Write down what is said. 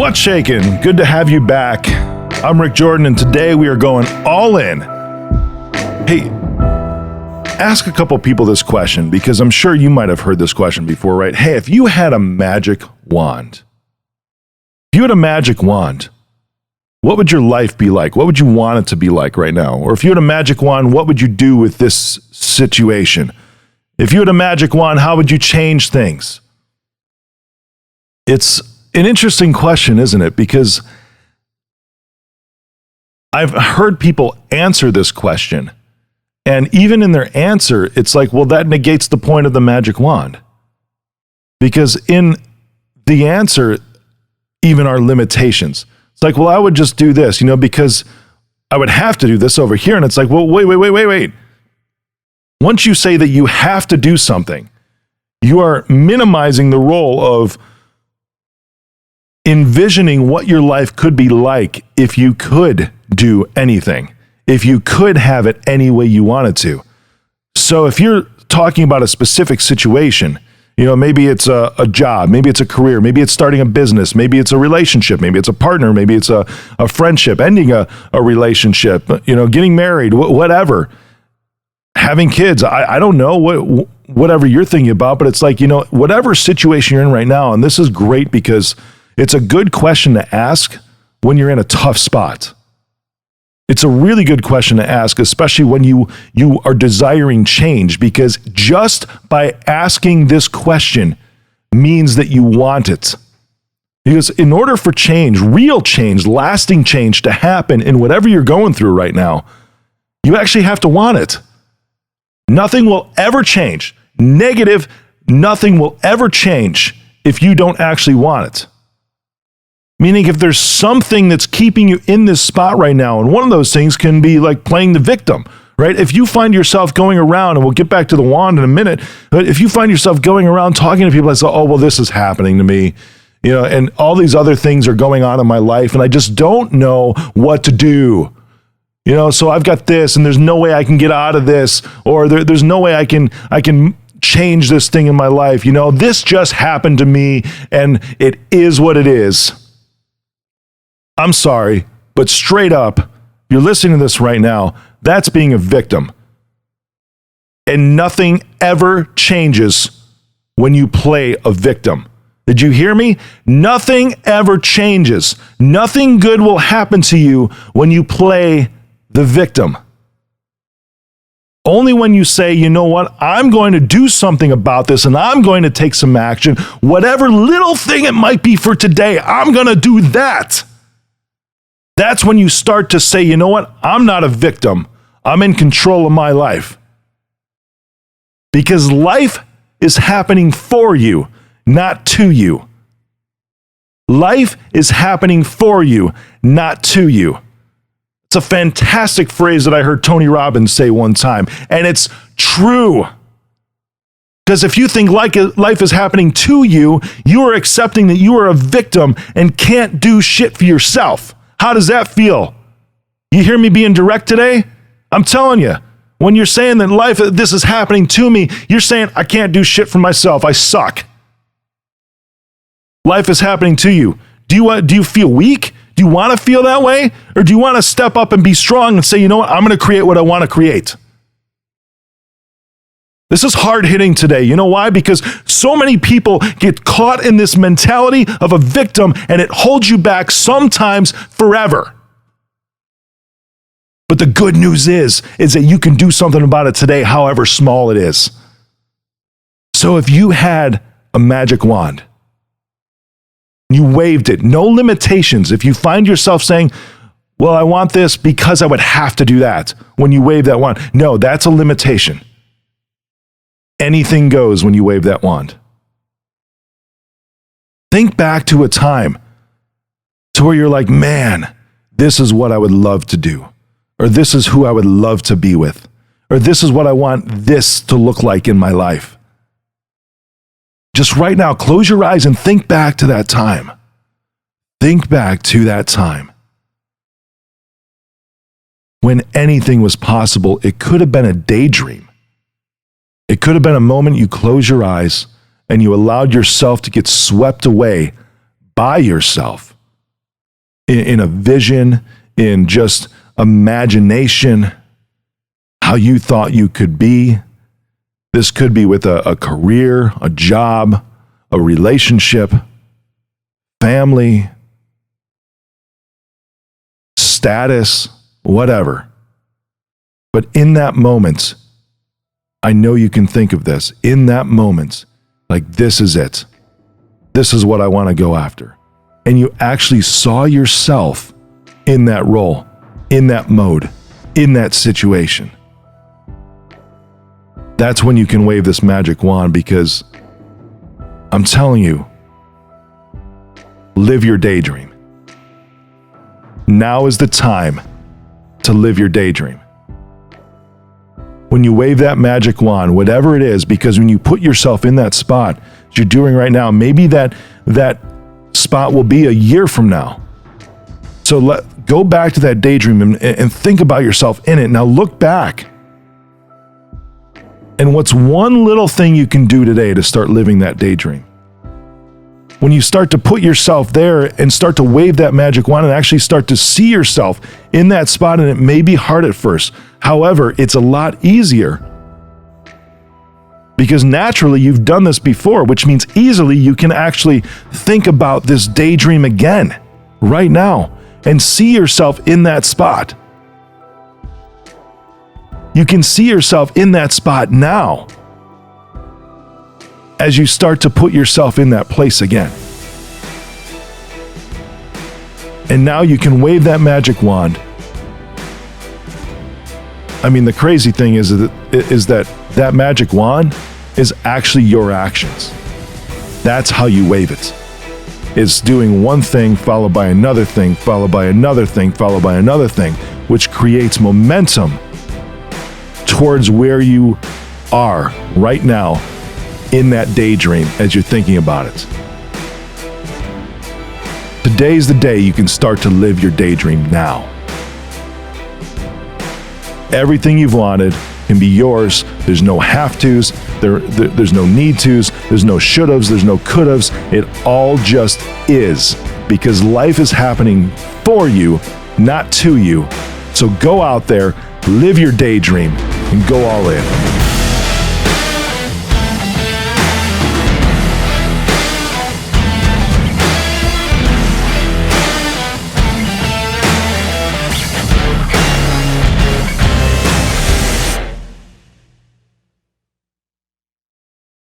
What's shaking? Good to have you back. I'm Rick Jordan, and today we are going all in. Hey, ask a couple people this question, because I'm sure you might have heard this question before, right? Hey, if you had a magic wand, what would your life be like? What would you want it to be like right now? Or if you had a magic wand, what would you do with this situation? If you had a magic wand, how would you change things? It's an interesting question, isn't it? Because I've heard people answer this question, and even in their answer, it's like, well, that negates the point of the magic wand. Because in the answer, even are limitations. It's like, well, I would just do this, because I would have to do this over here. And it's like, well, wait. Once you say that you have to do something, you are minimizing the role of envisioning what your life could be like if you could do anything, if you could have it any way you wanted to. So if you're talking about a specific situation, maybe it's a job, maybe it's a career, maybe it's starting a business, maybe it's a relationship, maybe it's a partner, maybe it's a friendship, ending a relationship, getting married, whatever, having kids. I don't know whatever you're thinking about, but it's like, whatever situation you're in right now, and this is great because it's a good question to ask when you're in a tough spot. It's a really good question to ask, especially when you are desiring change, because just by asking this question means that you want it. Because in order for change, real change, lasting change to happen in whatever you're going through right now, you actually have to want it. Nothing will ever change. Negative, nothing will ever change if you don't actually want it. Meaning if there's something that's keeping you in this spot right now, and one of those things can be like playing the victim, right? If you find yourself going around, and we'll get back to the wand in a minute, but if you find yourself going around talking to people that say, oh, well, this is happening to me, and all these other things are going on in my life, and I just don't know what to do. So I've got this, and there's no way I can get out of this, or there's no way I can change this thing in my life. This just happened to me, and it is what it is. I'm sorry, but straight up, you're listening to this right now, that's being a victim. And nothing ever changes when you play a victim. Did you hear me? Nothing ever changes. Nothing good will happen to you when you play the victim. Only when you say, you know what, I'm going to do something about this, and I'm going to take some action, whatever little thing it might be for today, I'm going to do that. That's when you start to say, you know what, I'm not a victim. I'm in control of my life. Because life is happening for you, not to you. Life is happening for you, not to you. It's a fantastic phrase that I heard Tony Robbins say one time, and it's true. Because if you think life is happening to you, you are accepting that you are a victim and can't do shit for yourself. How does that feel? You hear me being direct today? I'm telling you, when you're saying that this is happening to me, you're saying, I can't do shit for myself. I suck. Life is happening to you. Do you feel weak? Do you want to feel that way? Or do you want to step up and be strong and say, you know what, I'm going to create what I want to create? This is hard hitting today. You know why? Because so many people get caught in this mentality of a victim, and it holds you back sometimes forever. But the good news is that you can do something about it today, however small it is. So if you had a magic wand, you waved it, no limitations. If you find yourself saying, well, I want this because I would have to do that when you wave that wand. No, that's a limitation. Anything goes when you wave that wand. Think back to a time to where you're like, man, this is what I would love to do, or this is who I would love to be with, or this is what I want this to look like in my life. Just right now, close your eyes and think back to that time. Think back to that time when anything was possible. It could have been a daydream. It could have been a moment you close your eyes and you allowed yourself to get swept away by yourself in a vision, in just imagination, how you thought you could be. This could be with a career, a job, a relationship, family, status, whatever. But in that moment, I know you can think of this. In that moment, like, this is it. This is what I want to go after. And you actually saw yourself in that role, in that mode, in that situation. That's when you can wave this magic wand, because I'm telling you, live your daydream. Now is the time to live your daydream. When you wave that magic wand, whatever it is, because when you put yourself in that spot, as you're doing right now, maybe that spot will be a year from now. So go back to that daydream and think about yourself in it. Now look back. And what's one little thing you can do today to start living that daydream? When you start to put yourself there and start to wave that magic wand and actually start to see yourself in that spot, and it may be hard at first. However, it's a lot easier because naturally you've done this before, which means easily you can actually think about this daydream again right now and see yourself in that spot. You can see yourself in that spot now as you start to put yourself in that place again. And now you can wave that magic wand. I mean, the crazy thing is that magic wand is actually your actions. That's how you wave it. It's doing one thing followed by another thing, followed by another thing, followed by another thing, which creates momentum towards where you are right now in that daydream as you're thinking about it. Today's the day you can start to live your daydream now. Everything you've wanted can be yours. There's no have-tos, there's no need-tos, there's no should-haves, there's no could-haves. It all just is, because life is happening for you, not to you. So go out there, live your daydream, and go all in.